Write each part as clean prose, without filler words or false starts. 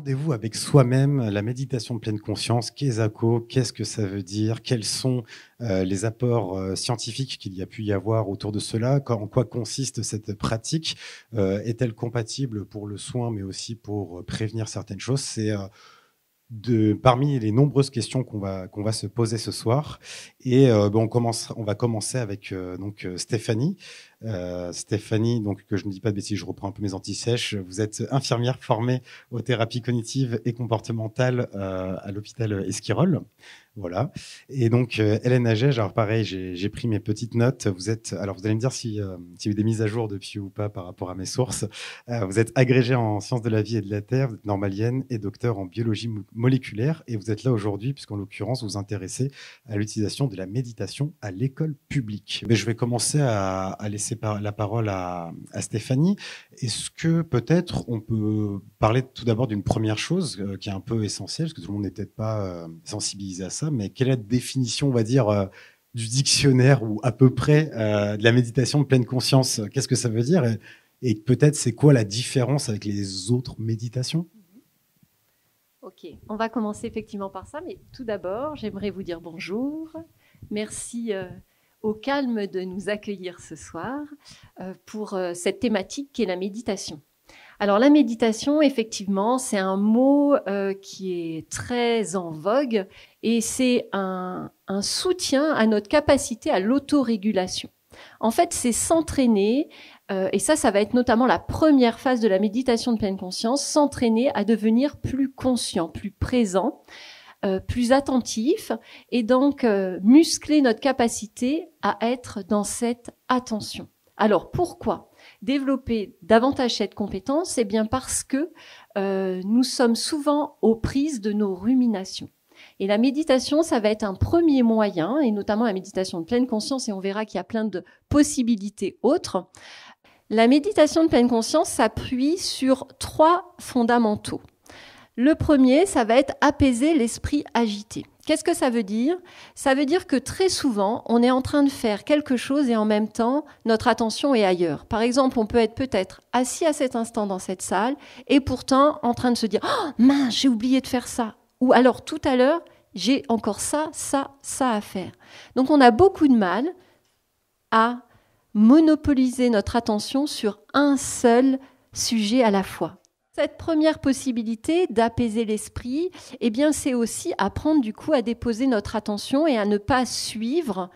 rendez-vous avec soi-même, la méditation de pleine conscience, qu'est-ce que ça veut dire? Quels sont les apports scientifiques qu'il y a pu y avoir autour de cela? En quoi consiste cette pratique? Est-elle compatible pour le soin, mais aussi pour prévenir certaines choses? C'est parmi les nombreuses questions qu'on va se poser ce soir. Et on va commencer avec Stéphanie. Stéphanie, donc, que je ne dis pas de bêtises, je reprends un peu mes antisèches. Vous êtes infirmière formée aux thérapies cognitives et comportementales à l'hôpital Esquirol. Voilà. Et donc, Hélène Agege, alors pareil, j'ai pris mes petites notes. Alors vous allez me dire s'il y a eu des mises à jour depuis ou pas par rapport à mes sources. Vous êtes agrégée en sciences de la vie et de la terre, vous êtes normalienne et docteur en biologie moléculaire. Et vous êtes là aujourd'hui, puisqu'en l'occurrence, vous vous intéressez à l'utilisation de la méditation à l'école publique. Mais je vais commencer à laisser la parole à Stéphanie. Est-ce que peut-être on peut parler tout d'abord d'une première chose qui est un peu essentielle, parce que tout le monde n'est peut-être pas sensibilisé à ça, mais quelle est la définition, on va dire, du dictionnaire ou à peu près de la méditation de pleine conscience? Qu'est-ce que ça veut dire? Et peut-être c'est quoi la différence avec les autres méditations? Ok, on va commencer effectivement par ça, mais tout d'abord, j'aimerais vous dire bonjour. Merci au calme de nous accueillir ce soir pour cette thématique qui est la méditation. Alors la méditation, effectivement, c'est un mot qui est très en vogue et c'est un soutien à notre capacité à l'autorégulation. En fait, c'est s'entraîner, et ça va être notamment la première phase de la méditation de pleine conscience, s'entraîner à devenir plus conscient, plus présent, plus attentif, et donc muscler notre capacité à être dans cette attention. Alors pourquoi développer davantage cette compétence? Eh bien parce que nous sommes souvent aux prises de nos ruminations. Et la méditation, ça va être un premier moyen, et notamment la méditation de pleine conscience, et on verra qu'il y a plein de possibilités autres. La méditation de pleine conscience s'appuie sur 3 fondamentaux. Le premier, ça va être apaiser l'esprit agité. Qu'est-ce que ça veut dire? Ça veut dire que très souvent, on est en train de faire quelque chose et en même temps, notre attention est ailleurs. Par exemple, on peut être peut-être assis à cet instant dans cette salle et pourtant en train de se dire « Oh mince, j'ai oublié de faire ça !» Ou alors tout à l'heure, j'ai encore ça à faire. Donc on a beaucoup de mal à monopoliser notre attention sur un seul sujet à la fois. Cette première possibilité d'apaiser l'esprit, eh bien, c'est aussi apprendre du coup à déposer notre attention et à ne pas suivre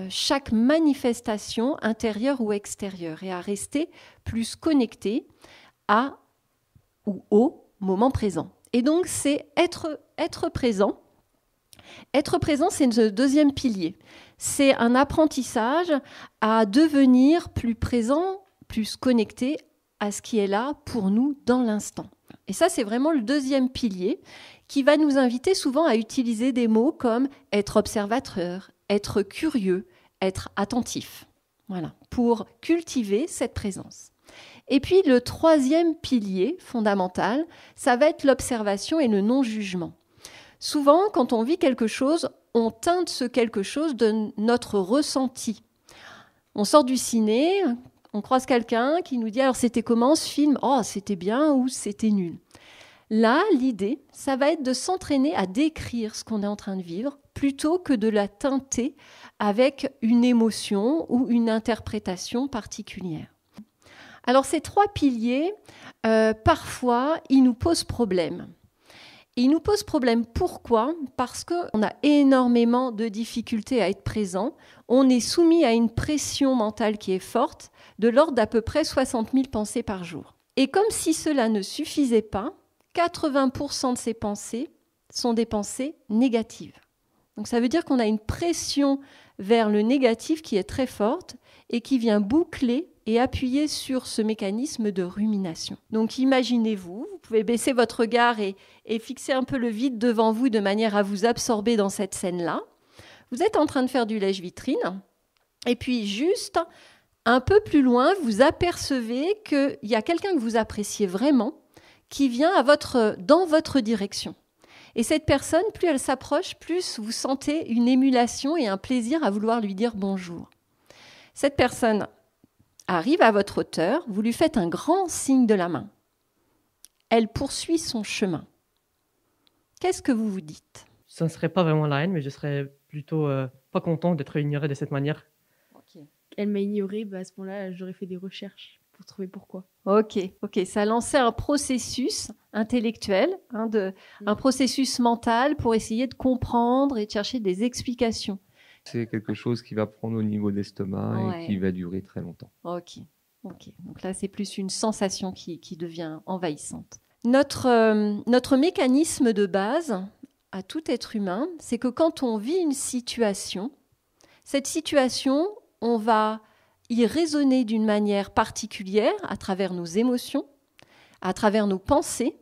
chaque manifestation intérieure ou extérieure et à rester plus connecté à ou au moment présent. Et donc, c'est être présent. Être présent, c'est le deuxième pilier. C'est un apprentissage à devenir plus présent, plus connecté à ce qui est là pour nous dans l'instant. Et ça, c'est vraiment le deuxième pilier qui va nous inviter souvent à utiliser des mots comme être observateur, être curieux, être attentif. Voilà, pour cultiver cette présence. Et puis, le troisième pilier fondamental, ça va être l'observation et le non-jugement. Souvent, quand on vit quelque chose, on teinte ce quelque chose de notre ressenti. On sort du ciné, on croise quelqu'un qui nous dit « Alors, c'était comment ce film ? Oh, c'était bien ou c'était nul ?» Là, l'idée, ça va être de s'entraîner à décrire ce qu'on est en train de vivre plutôt que de la teinter avec une émotion ou une interprétation particulière. Alors, ces 3 piliers, parfois, ils nous posent problème. Et ils nous posent problème. Pourquoi? Parce qu'on a énormément de difficultés à être présent. On est soumis à une pression mentale qui est forte, de l'ordre d'à peu près 60 000 pensées par jour. Et comme si cela ne suffisait pas, 80% de ces pensées sont des pensées négatives. Donc ça veut dire qu'on a une pression vers le négatif qui est très forte et qui vient boucler et appuyer sur ce mécanisme de rumination. Donc imaginez-vous, vous pouvez baisser votre regard et fixer un peu le vide devant vous de manière à vous absorber dans cette scène-là. Vous êtes en train de faire du lèche-vitrine et puis juste un peu plus loin, vous apercevez qu'il y a quelqu'un que vous appréciez vraiment qui vient dans votre direction. Et cette personne, plus elle s'approche, plus vous sentez une émulation et un plaisir à vouloir lui dire bonjour. Cette personne arrive à votre hauteur, vous lui faites un grand signe de la main. elle poursuit son chemin. Qu'est-ce que vous vous dites? Ça ne serait pas vraiment la haine, mais je serais plutôt pas content d'être ignoré de cette manière. Elle m'a ignorée, à ce moment-là, j'aurais fait des recherches pour trouver pourquoi. Ok, ça lançait un processus intellectuel, un processus mental pour essayer de comprendre et de chercher des explications. C'est quelque chose qui va prendre au niveau de l'estomac et qui va durer très longtemps. Ok. Donc là, c'est plus une sensation qui devient envahissante. Notre mécanisme de base à tout être humain, c'est que quand on vit une situation, cette situation, on va y raisonner d'une manière particulière à travers nos émotions, à travers nos pensées,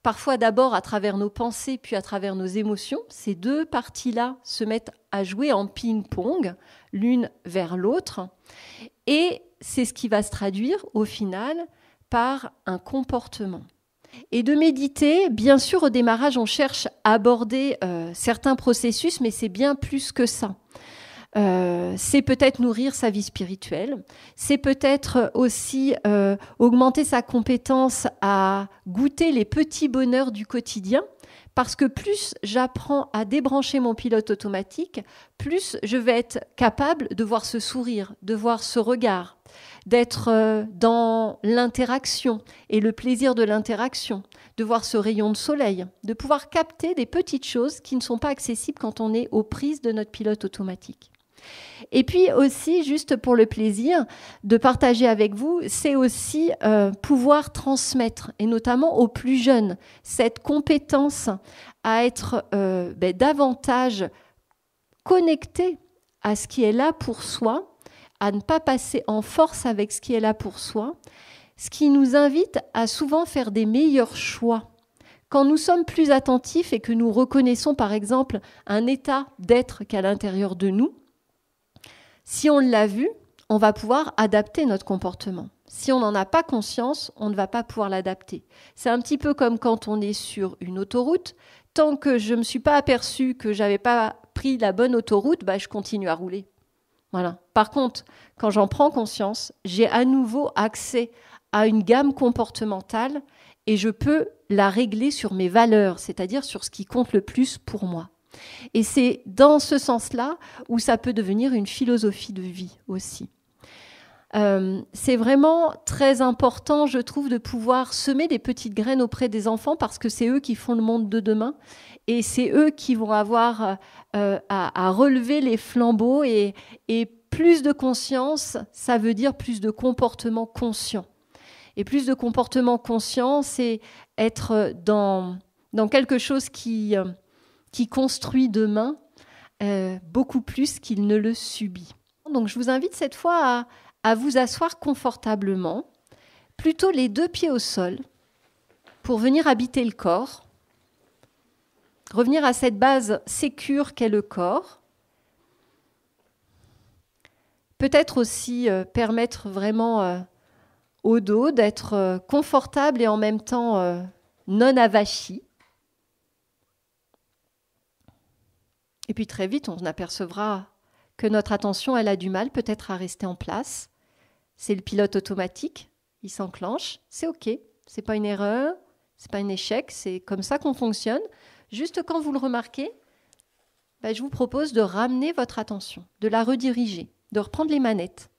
parfois d'abord à travers nos pensées puis à travers nos émotions. Ces deux parties-là se mettent à jouer en ping-pong, l'une vers l'autre, et c'est ce qui va se traduire au final par un comportement. Et de méditer, bien sûr, au démarrage, on cherche à aborder certains processus, mais c'est bien plus que ça. C'est peut-être nourrir sa vie spirituelle, c'est peut-être aussi augmenter sa compétence à goûter les petits bonheurs du quotidien, parce que plus j'apprends à débrancher mon pilote automatique, plus je vais être capable de voir ce sourire, de voir ce regard, d'être dans l'interaction et le plaisir de l'interaction, de voir ce rayon de soleil, de pouvoir capter des petites choses qui ne sont pas accessibles quand on est aux prises de notre pilote automatique. Et puis aussi, juste pour le plaisir de partager avec vous, c'est aussi pouvoir transmettre, et notamment aux plus jeunes, cette compétence à être davantage connecté à ce qui est là pour soi, à ne pas passer en force avec ce qui est là pour soi, ce qui nous invite à souvent faire des meilleurs choix. Quand nous sommes plus attentifs et que nous reconnaissons par exemple un état d'être qu'à l'intérieur de nous, si on l'a vu, on va pouvoir adapter notre comportement. Si on n'en a pas conscience, on ne va pas pouvoir l'adapter. C'est un petit peu comme quand on est sur une autoroute. Tant que je ne me suis pas aperçue que je n'avais pas pris la bonne autoroute, je continue à rouler. Voilà. Par contre, quand j'en prends conscience, j'ai à nouveau accès à une gamme comportementale et je peux la régler sur mes valeurs, c'est-à-dire sur ce qui compte le plus pour moi. Et c'est dans ce sens-là où ça peut devenir une philosophie de vie aussi. C'est vraiment très important, je trouve, de pouvoir semer des petites graines auprès des enfants parce que c'est eux qui font le monde de demain et c'est eux qui vont avoir à relever les flambeaux et plus de conscience, ça veut dire plus de comportement conscient. Et plus de comportement conscient, c'est être dans quelque chose qui construit demain beaucoup plus qu'il ne le subit. Donc je vous invite cette fois à vous asseoir confortablement, plutôt les deux pieds au sol, pour venir habiter le corps, revenir à cette base sécure qu'est le corps. Peut-être aussi permettre vraiment au dos d'être confortable et en même temps non avachi. Et puis très vite, on apercevra que notre attention, elle a du mal peut-être à rester en place. C'est le pilote automatique, il s'enclenche, c'est OK, c'est pas une erreur, c'est pas un échec, c'est comme ça qu'on fonctionne. Juste quand vous le remarquez, je vous propose de ramener votre attention, de la rediriger, de reprendre les manettes,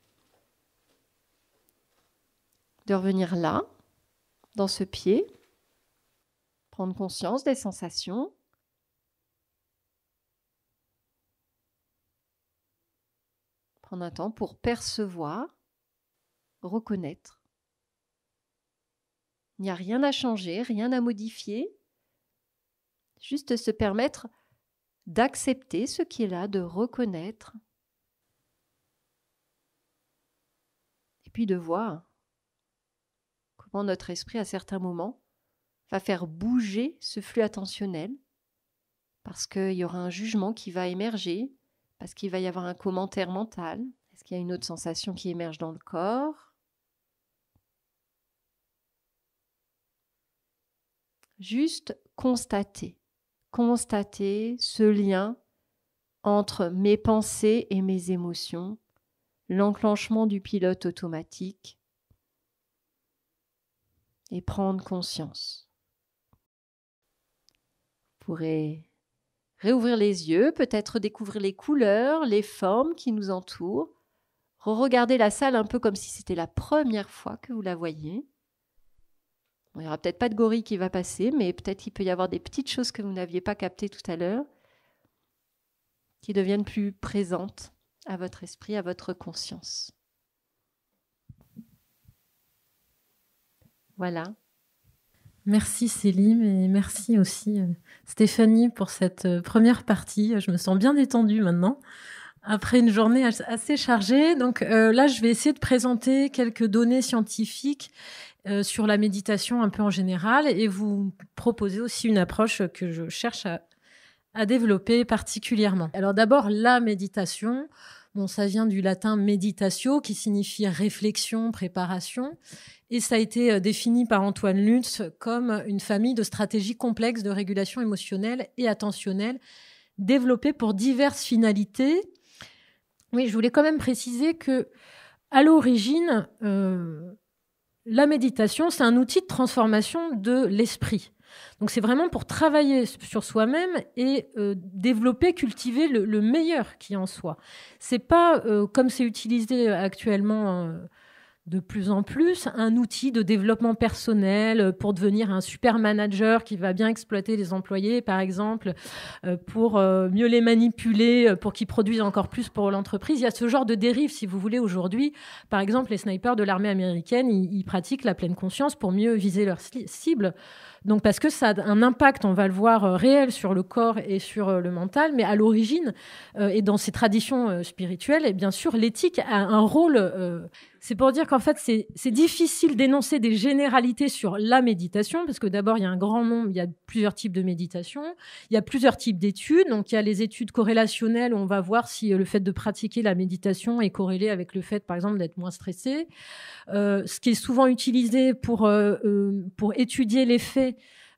de revenir là, dans ce pied, prendre conscience des sensations. Prendre un temps pour percevoir, reconnaître. Il n'y a rien à changer, rien à modifier. Juste se permettre d'accepter ce qui est là, de reconnaître. Et puis de voir comment notre esprit, à certains moments, va faire bouger ce flux attentionnel parce qu'il y aura un jugement qui va émerger, parce qu'il va y avoir un commentaire mental. Est-ce qu'il y a une autre sensation qui émerge dans le corps? Juste constater ce lien entre mes pensées et mes émotions, l'enclenchement du pilote automatique. et prendre conscience. Vous pourrez réouvrir les yeux, peut-être découvrir les couleurs, les formes qui nous entourent, re-regarder la salle un peu comme si c'était la première fois que vous la voyiez. Bon, il n'y aura peut-être pas de gorille qui va passer, mais peut-être qu'il peut y avoir des petites choses que vous n'aviez pas captées tout à l'heure qui deviennent plus présentes à votre esprit, à votre conscience. Voilà. Merci Céline et merci aussi Stéphanie pour cette première partie. Je me sens bien détendue maintenant après une journée assez chargée. Donc là, je vais essayer de présenter quelques données scientifiques sur la méditation un peu en général et vous proposer aussi une approche que je cherche à développer particulièrement. Alors d'abord, la méditation. Bon, ça vient du latin meditatio, qui signifie réflexion, préparation. Et ça a été défini par Antoine Lutz comme une famille de stratégies complexes de régulation émotionnelle et attentionnelle développées pour diverses finalités. Oui, je voulais quand même préciser que, à l'origine, la méditation, c'est un outil de transformation de l'esprit. Donc c'est vraiment pour travailler sur soi-même et développer, cultiver le meilleur qui est en soi. C'est pas, comme c'est utilisé actuellement de plus en plus, un outil de développement personnel pour devenir un super manager qui va bien exploiter les employés, par exemple, pour mieux les manipuler, pour qu'ils produisent encore plus pour l'entreprise. Il y a ce genre de dérive, si vous voulez, aujourd'hui. Par exemple, les snipers de l'armée américaine, ils pratiquent la pleine conscience pour mieux viser leur cible. Donc parce que ça a un impact, on va le voir, réel sur le corps et sur le mental, mais à l'origine et dans ces traditions spirituelles, et bien sûr, l'éthique a un rôle. C'est pour dire qu'en fait, c'est difficile d'énoncer des généralités sur la méditation, parce que d'abord, il y a un grand nombre, il y a plusieurs types de méditation, il y a plusieurs types d'études. Donc il y a les études corrélationnelles où on va voir si le fait de pratiquer la méditation est corrélé avec le fait, par exemple, d'être moins stressé. Ce qui est souvent utilisé pour étudier l'effet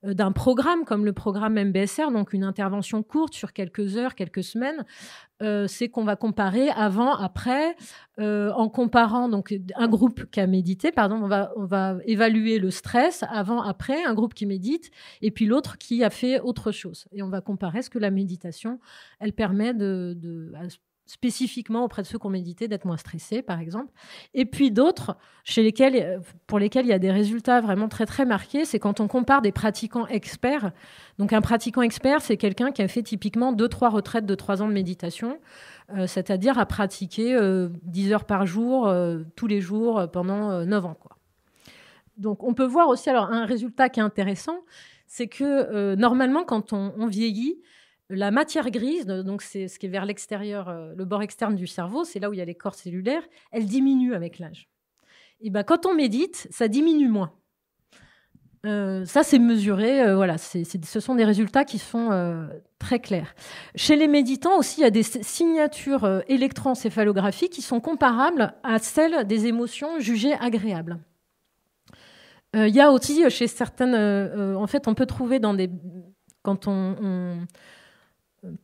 d'un programme comme le programme MBSR, donc une intervention courte sur quelques heures, quelques semaines, c'est qu'on va comparer avant, après, en comparant donc un groupe qui a médité, on va évaluer le stress avant, après, un groupe qui médite, et puis l'autre qui a fait autre chose. Et on va comparer ce que la méditation, elle permet spécifiquement auprès de ceux qui ont médité, d'être moins stressés, par exemple. Et puis d'autres, pour lesquels il y a des résultats vraiment très, très marqués, c'est quand on compare des pratiquants experts. Donc un pratiquant expert, c'est quelqu'un qui a fait typiquement 2-3 retraites de 3 ans de méditation, c'est-à-dire à pratiquer 10 heures par jour, tous les jours, pendant 9 ans, quoi. Donc on peut voir aussi alors un résultat qui est intéressant, c'est que normalement, quand on vieillit, la matière grise, donc c'est ce qui est vers l'extérieur, le bord externe du cerveau, c'est là où il y a les corps cellulaires, elle diminue avec l'âge. Et ben, quand on médite, ça diminue moins. Ça, c'est mesuré. Voilà, ce sont des résultats qui sont très clairs. Chez les méditants aussi, il y a des signatures électroencéphalographiques qui sont comparables à celles des émotions jugées agréables. Il y a aussi chez certaines... en fait, on peut trouver quand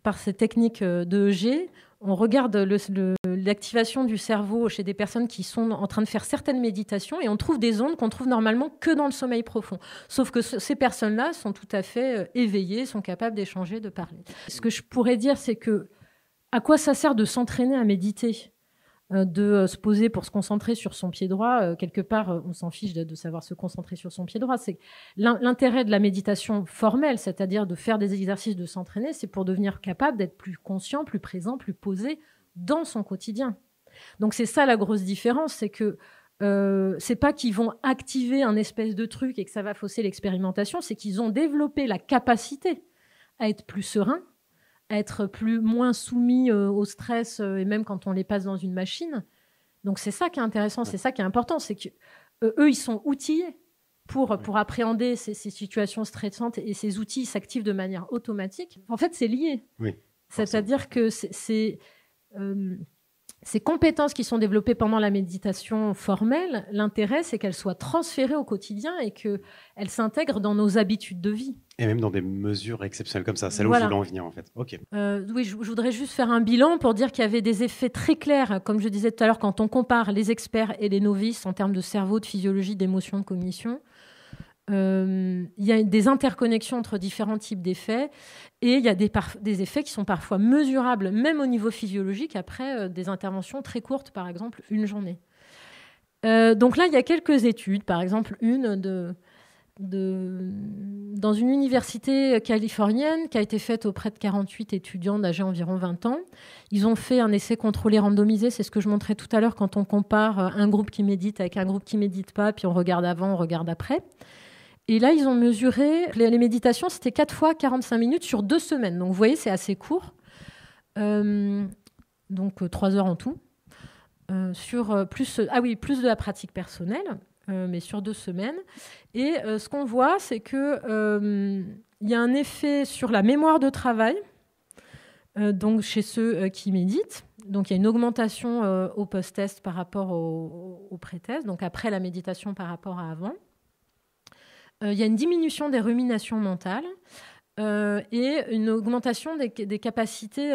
par ces techniques d'EEG, on regarde l'activation du cerveau chez des personnes qui sont en train de faire certaines méditations et on trouve des ondes qu'on trouve normalement que dans le sommeil profond. Sauf que ces personnes-là sont tout à fait éveillées, sont capables d'échanger, de parler. Ce que je pourrais dire, c'est que à quoi ça sert de s'entraîner à méditer ? De se poser pour se concentrer sur son pied droit, quelque part, on s'en fiche de savoir se concentrer sur son pied droit. C'est l'intérêt de la méditation formelle, c'est-à-dire de faire des exercices, de s'entraîner, c'est pour devenir capable d'être plus conscient, plus présent, plus posé dans son quotidien. Donc c'est ça la grosse différence, c'est que c'est pas qu'ils vont activer un espèce de truc et que ça va fausser l'expérimentation, c'est qu'ils ont développé la capacité à être plus serein, à être moins soumis au stress et même quand on les passe dans une machine. Donc c'est ça qui est intéressant, c'est ça qui est important, c'est que eux ils sont outillés pour appréhender ces situations stressantes et ces outils s'activent de manière automatique. En fait, c'est lié. Oui, c'est-à-dire que ces compétences qui sont développées pendant la méditation formelle, l'intérêt, c'est qu'elles soient transférées au quotidien et qu'elles s'intègrent dans nos habitudes de vie. Et même dans des mesures exceptionnelles comme ça. C'est là où je voulais en venir, en fait. Ok. Oui, je voudrais juste faire un bilan pour dire qu'il y avait des effets très clairs, comme je disais tout à l'heure, quand on compare les experts et les novices en termes de cerveau, de physiologie, d'émotion, de cognition. il y a des interconnexions entre différents types d'effets et il y a des effets qui sont parfois mesurables, même au niveau physiologique, après des interventions très courtes, par exemple une journée. Donc là, il y a quelques études, par exemple dans une université californienne qui a été faite auprès de 48 étudiants d'âge environ 20 ans. Ils ont fait un essai contrôlé randomisé, c'est ce que je montrais tout à l'heure quand on compare un groupe qui médite avec un groupe qui ne médite pas, puis on regarde avant, on regarde après. Et là, ils ont mesuré, les méditations, c'était 4 fois 45 minutes sur 2 semaines. Donc vous voyez, c'est assez court. Donc 3 heures en tout. Sur plus de la pratique personnelle. Mais sur 2 semaines. Et ce qu'on voit, c'est qu'il y a un effet sur la mémoire de travail, donc chez ceux qui méditent. Donc il y a une augmentation au post-test par rapport au pré-test, donc après la méditation par rapport à avant. Il y a une diminution des ruminations mentales et une augmentation des capacités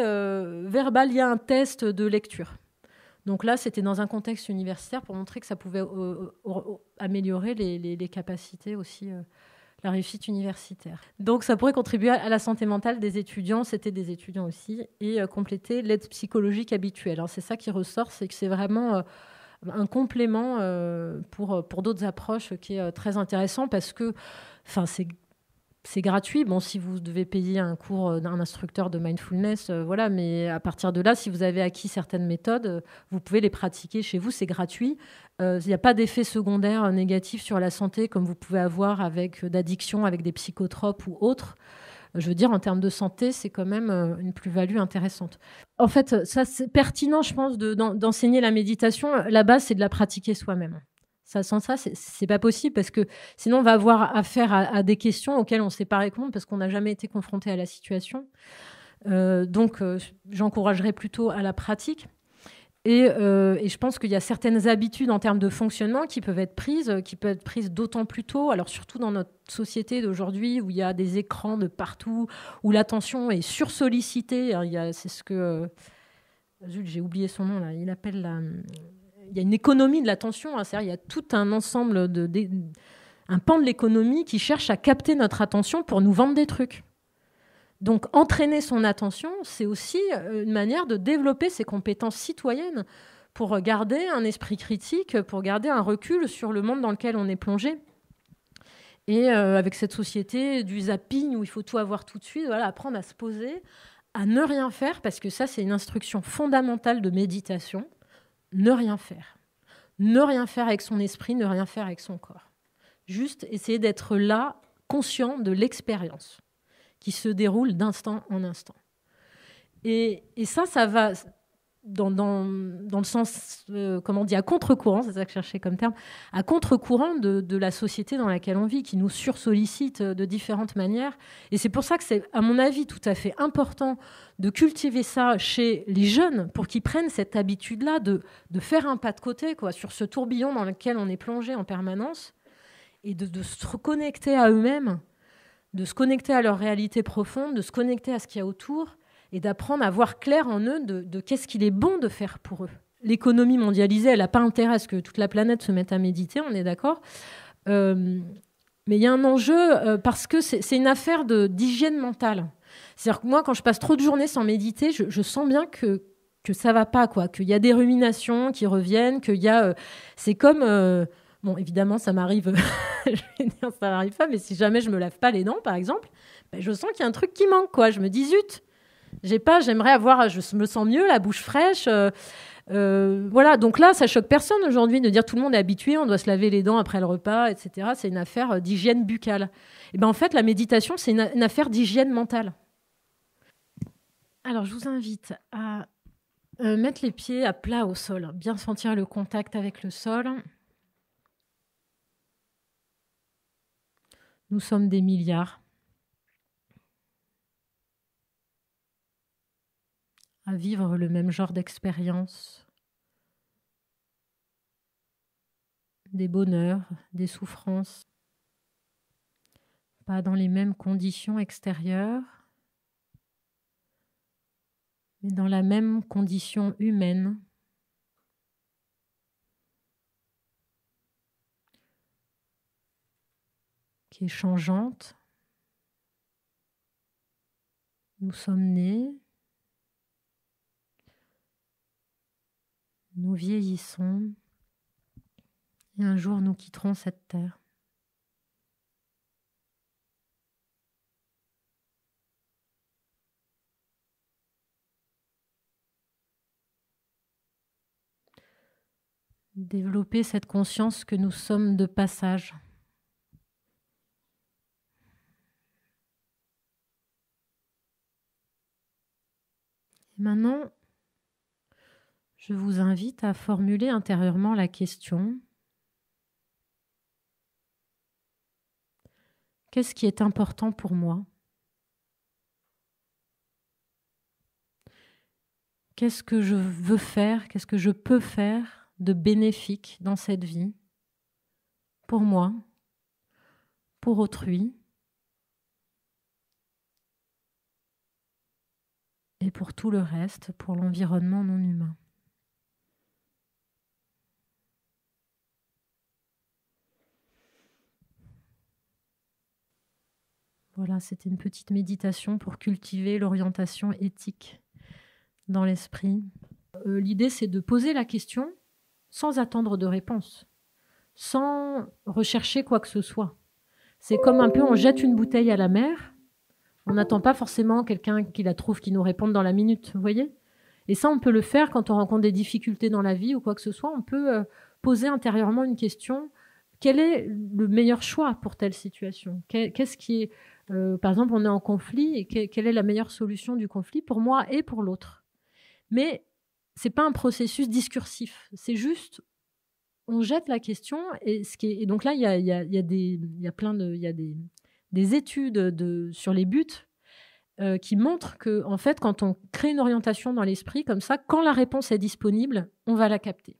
verbales. Il y a un test de lecture. Donc là, c'était dans un contexte universitaire pour montrer que ça pouvait améliorer les capacités aussi, la réussite universitaire. Donc ça pourrait contribuer à la santé mentale des étudiants, c'était des étudiants aussi, et compléter l'aide psychologique habituelle. Alors c'est ça qui ressort, c'est que c'est vraiment un complément pour d'autres approches qui est très intéressant parce que c'est gratuit. Bon, si vous devez payer un cours d'un instructeur de mindfulness, voilà. Mais à partir de là, si vous avez acquis certaines méthodes, vous pouvez les pratiquer chez vous. C'est gratuit. Il n'y a pas d'effet secondaire négatif sur la santé comme vous pouvez avoir avec d'addiction, avec des psychotropes ou autres. Je veux dire, en termes de santé, c'est quand même une plus-value intéressante. En fait, ça, c'est pertinent, je pense, d'enseigner la méditation. La base, c'est de la pratiquer soi-même. Ça, sans ça, c'est pas possible parce que sinon on va avoir affaire à des questions auxquelles on ne sait pas répondre parce qu'on n'a jamais été confronté à la situation. Donc, j'encouragerais plutôt à la pratique. Et je pense qu'il y a certaines habitudes en termes de fonctionnement qui peuvent être prises d'autant plus tôt. Alors surtout dans notre société d'aujourd'hui où il y a des écrans de partout, où l'attention est sursollicitée. C'est ce que j'ai oublié son nom là. Il appelle il y a une économie de l'attention, hein, c'est-à-dire il y a tout un ensemble un pan de l'économie qui cherche à capter notre attention pour nous vendre des trucs. Donc entraîner son attention, c'est aussi une manière de développer ses compétences citoyennes pour garder un esprit critique, pour garder un recul sur le monde dans lequel on est plongé. Et avec cette société du zapping où il faut tout avoir tout de suite, voilà, apprendre à se poser, à ne rien faire, parce que ça c'est une instruction fondamentale de méditation. Ne rien faire. Ne rien faire avec son esprit, ne rien faire avec son corps. Juste essayer d'être là, conscient de l'expérience qui se déroule d'instant en instant. Et ça va dans le sens, comment on dit, à contre-courant, c'est ça que je cherchais comme terme, à contre-courant de la société dans laquelle on vit, qui nous sursollicite de différentes manières. Et c'est pour ça que c'est, à mon avis, tout à fait important de cultiver ça chez les jeunes pour qu'ils prennent cette habitude-là de faire un pas de côté, quoi, sur ce tourbillon dans lequel on est plongé en permanence et de se reconnecter à eux-mêmes, de se connecter à leur réalité profonde, de se connecter à ce qu'il y a autour et d'apprendre à voir clair en eux de qu'est-ce qu'il est bon de faire pour eux. L'économie mondialisée, elle n'a pas intérêt à ce que toute la planète se mette à méditer, on est d'accord. Mais il y a un enjeu parce que c'est une affaire d'hygiène mentale. C'est-à-dire que moi, quand je passe trop de journées sans méditer, je sens bien que ça ne va pas, quoi, qu'il y a des ruminations qui reviennent, qu'il y a... c'est comme... bon, évidemment, ça m'arrive... je vais dire, ça m'arrive pas, mais si jamais je ne me lave pas les dents, par exemple, ben, je sens qu'il y a un truc qui manque, quoi. Je me dis, zut, j'aimerais avoir... Je me sens mieux, la bouche fraîche... voilà, donc là, ça choque personne aujourd'hui de dire tout le monde est habitué, on doit se laver les dents après le repas, etc. C'est une affaire d'hygiène buccale. Et ben en fait, la méditation, c'est une affaire d'hygiène mentale. Alors, je vous invite à mettre les pieds à plat au sol, bien sentir le contact avec le sol. Nous sommes des milliards à vivre le même genre d'expérience, des bonheurs, des souffrances, pas dans les mêmes conditions extérieures, mais dans la même condition humaine, qui est changeante. Nous sommes nés, nous vieillissons, et un jour nous quitterons cette terre. Développer cette conscience que nous sommes de passage. Et maintenant, je vous invite à formuler intérieurement la question: qu'est-ce qui est important pour moi? Qu'est-ce que je veux faire? Qu'est-ce que je peux faire de bénéfique dans cette vie, pour moi, pour autrui et pour tout le reste, pour l'environnement non humain. Voilà, c'était une petite méditation pour cultiver l'orientation éthique dans l'esprit. L'idée, c'est de poser la question sans attendre de réponse, sans rechercher quoi que ce soit. C'est comme un peu, on jette une bouteille à la mer, on n'attend pas forcément quelqu'un qui la trouve, qui nous réponde dans la minute, vous voyez ? Et ça, on peut le faire quand on rencontre des difficultés dans la vie ou quoi que ce soit, on peut poser intérieurement une question: quel est le meilleur choix pour telle situation ? Qu'est-ce qui est, par exemple, on est en conflit, et quelle est la meilleure solution du conflit pour moi et pour l'autre ? Mais c'est pas un processus discursif, c'est juste, on jette la question, et donc là, il y a des études sur les buts qui montrent que, en fait, quand on crée une orientation dans l'esprit comme ça, quand la réponse est disponible, on va la capter.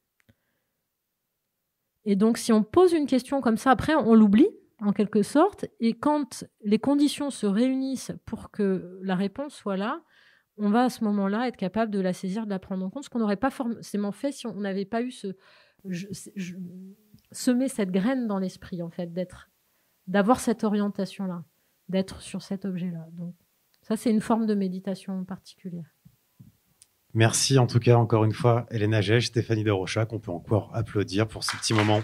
Et donc, si on pose une question comme ça, après, on l'oublie, en quelque sorte, et quand les conditions se réunissent pour que la réponse soit là, on va à ce moment-là être capable de la saisir, de la prendre en compte, ce qu'on n'aurait pas forcément fait si on n'avait pas eu semer cette graine dans l'esprit, en fait, d'avoir cette orientation-là, d'être sur cet objet-là. Donc, ça, c'est une forme de méditation particulière. Merci en tout cas, encore une fois, Hélène Agege, Stéphanie de Rocha, qu'on peut encore applaudir pour ce petit moment